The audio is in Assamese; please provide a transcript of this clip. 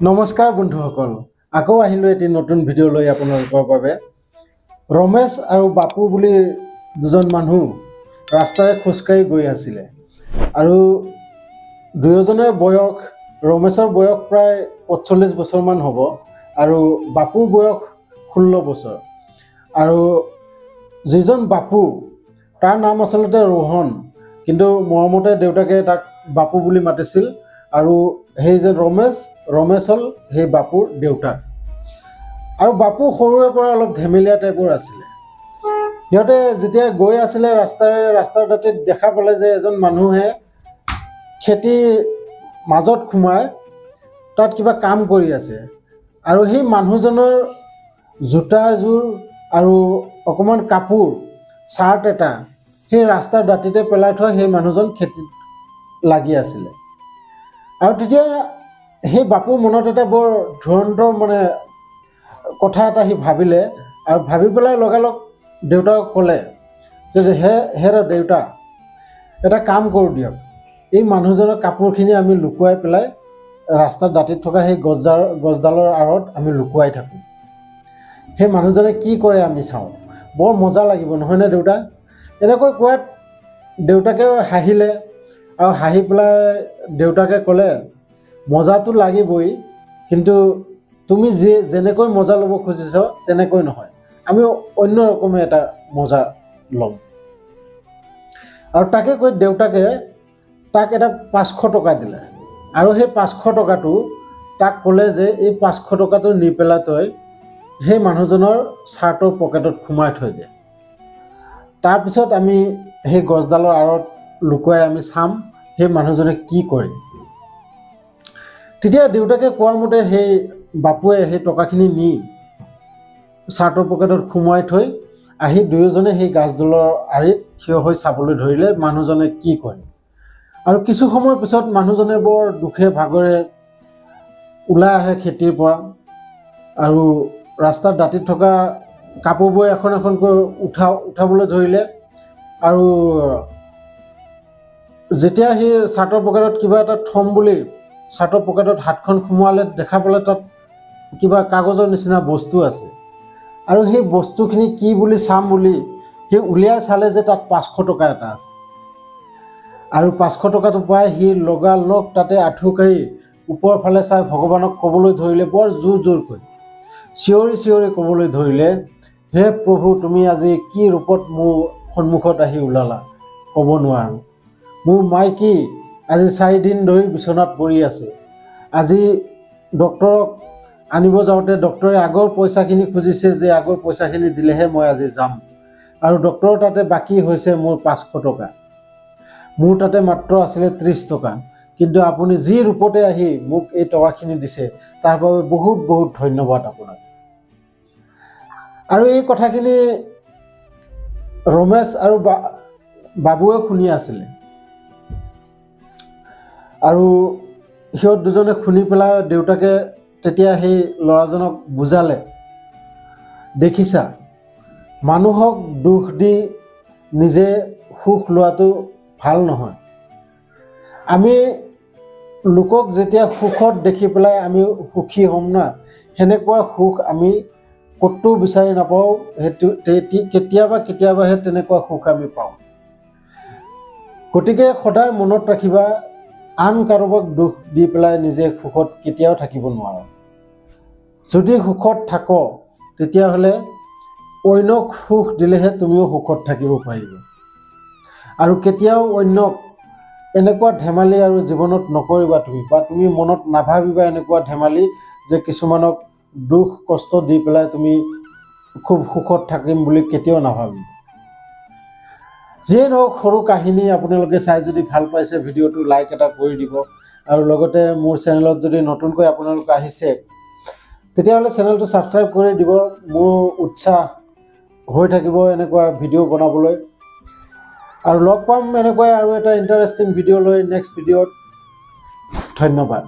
নমস্কাৰ বন্ধুসকল, আকৌ আহিলোঁ এটি নতুন ভিডিঅ' লৈ আপোনালোকৰ বাবে। ৰমেশ আৰু বাপু বুলি দুজন মানুহ ৰাস্তাৰে খোজকাঢ়ি গৈ আছিলে আৰু দুয়োজনে বয়স, ৰমেশৰ বয়স প্ৰায় ৪৫ বছৰমান হ'ব আৰু বাপুৰ বয়স ১৬ বছৰ। আৰু যিজন বাপু তাৰ নাম আচলতে ৰোহন, কিন্তু মৰমতে দেউতাকে তাক বাপু বুলি মাতিছিল। আৰু সেই যে ৰমেশ হ'ল সেই বাপুৰ দেউতাক। আৰু বাপু সৰুৰে পৰা অলপ ধেমেলীয়া টাইপৰ আছিলে। সিহঁতে যেতিয়া গৈ আছিলে ৰাস্তাৰ দাঁতিত দেখা পালে যে এজন মানুহে খেতিৰ মাজত সোমাই তাত কিবা কাম কৰি আছে। আৰু সেই মানুহজনৰ জোতা এযোৰ আৰু অকণমান কাপোৰ, চাৰ্ট এটা সেই ৰাস্তাৰ দাঁতিতে পেলাই থৈ সেই মানুহজন খেতিত লাগি আছিলে। আৰু তেতিয়া সেই বাপুৰ মনত এটা বৰ ধুৰন্ধৰ কথা এটা সি ভাবিলে, আৰু ভাবি পেলাই লগালগ দেউতাকক ক'লে যে হে দেউতা, এটা কাম কৰোঁ দিয়ক, এই মানুহজনৰ কাপোৰখিনি আমি লুকুৱাই পেলাই ৰাস্তাৰ দাঁতিত থকা সেই গছডালৰ আঁৰত আমি লুকুৱাই থাকোঁ। সেই মানুহজনে কি কৰে আমি চাওঁ, বৰ মজা লাগিব নহয়নে দেউতা? এনেকৈ কোৱাত দেউতাকে হাঁহিলে, আৰু হাঁহি পেলাই দেউতাকে ক'লে, মজাটো লাগিবই, কিন্তু তুমি যেনেকৈ মজা ল'ব খুজিছ তেনেকৈ নহয়, আমি অন্য ৰকমে এটা মজা ল'ম। আৰু তাকে কৈ দেউতাকে তাক এটা ৫০০ টকা দিলে। আৰু সেই ৫০০ টকাটো তাক ক'লে যে এই ৫০০ টকাটো নি পেলাই তই সেই মানুহজনৰ চাৰ্টৰ পকেটত সোমাই থৈ দে। তাৰপিছত আমি সেই গছডালৰ আঁৰত লুকুৱাই আমি চাম সেই মানুহজনে কি কৰে। তেতিয়া দেউতাকে কোৱা মতে সেই বাপুৱে সেই টকাখিনি নি চাৰ্টৰ পকেটত সোমোৱাই থৈ আহি দুয়োজনে সেই গাছডালৰ আঁৰিত থিয় হৈ চাবলৈ ধৰিলে মানুহজনে কি কৰে। আৰু কিছু সময়ৰ পিছত মানুহজনে বৰ দুখে ভাগৰে ওলাই আহে খেতিৰ পৰা, আৰু ৰাস্তাৰ দাঁতিত থকা কাপোৰবোৰ এখন এখনকৈ উঠাবলৈ ধৰিলে। আৰু যেতিয়া সি চাৰ্টৰ পকেটত কিবা এটা থ'ম বুলি চাৰ্টৰ পকেটত হাতখন সোমোৱালে, দেখা পালে তাত কিবা কাগজৰ নিচিনা বস্তু আছে। আৰু সেই বস্তুখিনি কি বুলি চাম বুলি সি উলিয়াই চালে যে তাত ৫০০ টকা এটা আছে। আৰু ৫০০ টকাটো পাই সি লগালগ তাতে আঁঠু কাঢ়ি ওপৰৰ ফালে চাই ভগৱানক ক'বলৈ ধৰিলে, বৰ জোৰকৈ চিঞৰি চিঞৰি ক'বলৈ ধৰিলে, হে প্ৰভু, তুমি আজি কি ৰূপত মোৰ সন্মুখত আহি ওলালা ক'ব নোৱাৰোঁ। মোৰ মাইকী আজি ৪ দিন ধৰি বিচনাত পৰি আছে। আজি ডক্তৰক আনিব যাওঁতে ডক্তৰে আগৰ পইচাখিনি খুজিছে যে আগৰ পইচাখিনি দিলেহে মই আজি যাম। আৰু ডক্তৰৰ তাতে বাকী হৈছে মোৰ ৫০০ টকা। মোৰ তাতে মাত্ৰ আছিলে ৩০ টকা। কিন্তু আপুনি যি ৰূপতে আহি মোক এই টকাখিনি দিছে তাৰ বাবে বহুত বহুত ধন্যবাদ আপোনাক। আৰু এই কথাখিনি ৰমেশ আৰু বাবুৱে শুনি আছিলে। আৰু সিহঁত দুজনে শুনি পেলাই দেউতাকে তেতিয়া সেই ল'ৰাজনক বুজালে, দেখিছা, মানুহক দুখ দি নিজে সুখ লোৱাটো ভাল নহয়। আমি লোকক যেতিয়া সুখত দেখি পেলাই আমি সুখী হ'ম না, সেনেকুৱা সুখ আমি ক'তো বিচাৰি নাপাওঁ। সেইটো কেতিয়াবাহে তেনেকুৱা সুখ আমি পাওঁ। গতিকে সদায় মনত ৰাখিবা, আন কাৰোবাক দুখ দি পেলাই নিজে সুখত কেতিয়াও থাকিব নোৱাৰো। যদি সুখত থাক তেতিয়াহ'লে অন্যক সুখ দিলেহে তুমিও সুখত থাকিব পাৰিবা। আৰু কেতিয়াও অন্যক এনেকুৱা ধেমালি আৰু জীৱনত নকৰিবা তুমি, বা তুমি মনত নাভাবিবা এনেকুৱা ধেমালি যে কিছুমানক দুখ কষ্ট দি পেলাই তুমি খুব সুখত থাকিম বুলি কেতিয়াও নাভাবিবা। যিয়ে নহওক, সৰু কাহিনী আপোনালোকে চাই যদি ভাল পাইছে ভিডিঅ'টো লাইক এটা কৰি দিব। আৰু লগতে মোৰ চেনেলত যদি নতুনকৈ আপোনালোক আহিছে তেতিয়াহ'লে চেনেলটো ছাবস্ক্ৰাইব কৰি দিব। মোৰ উৎসাহ হৈ থাকিব এনেকুৱা ভিডিঅ' বনাবলৈ। আৰু লগ পাম এনেকুৱাই আৰু এটা ইণ্টাৰেষ্টিং ভিডিঅ' লৈ নেক্সট ভিডিঅ'ত। ধন্যবাদ।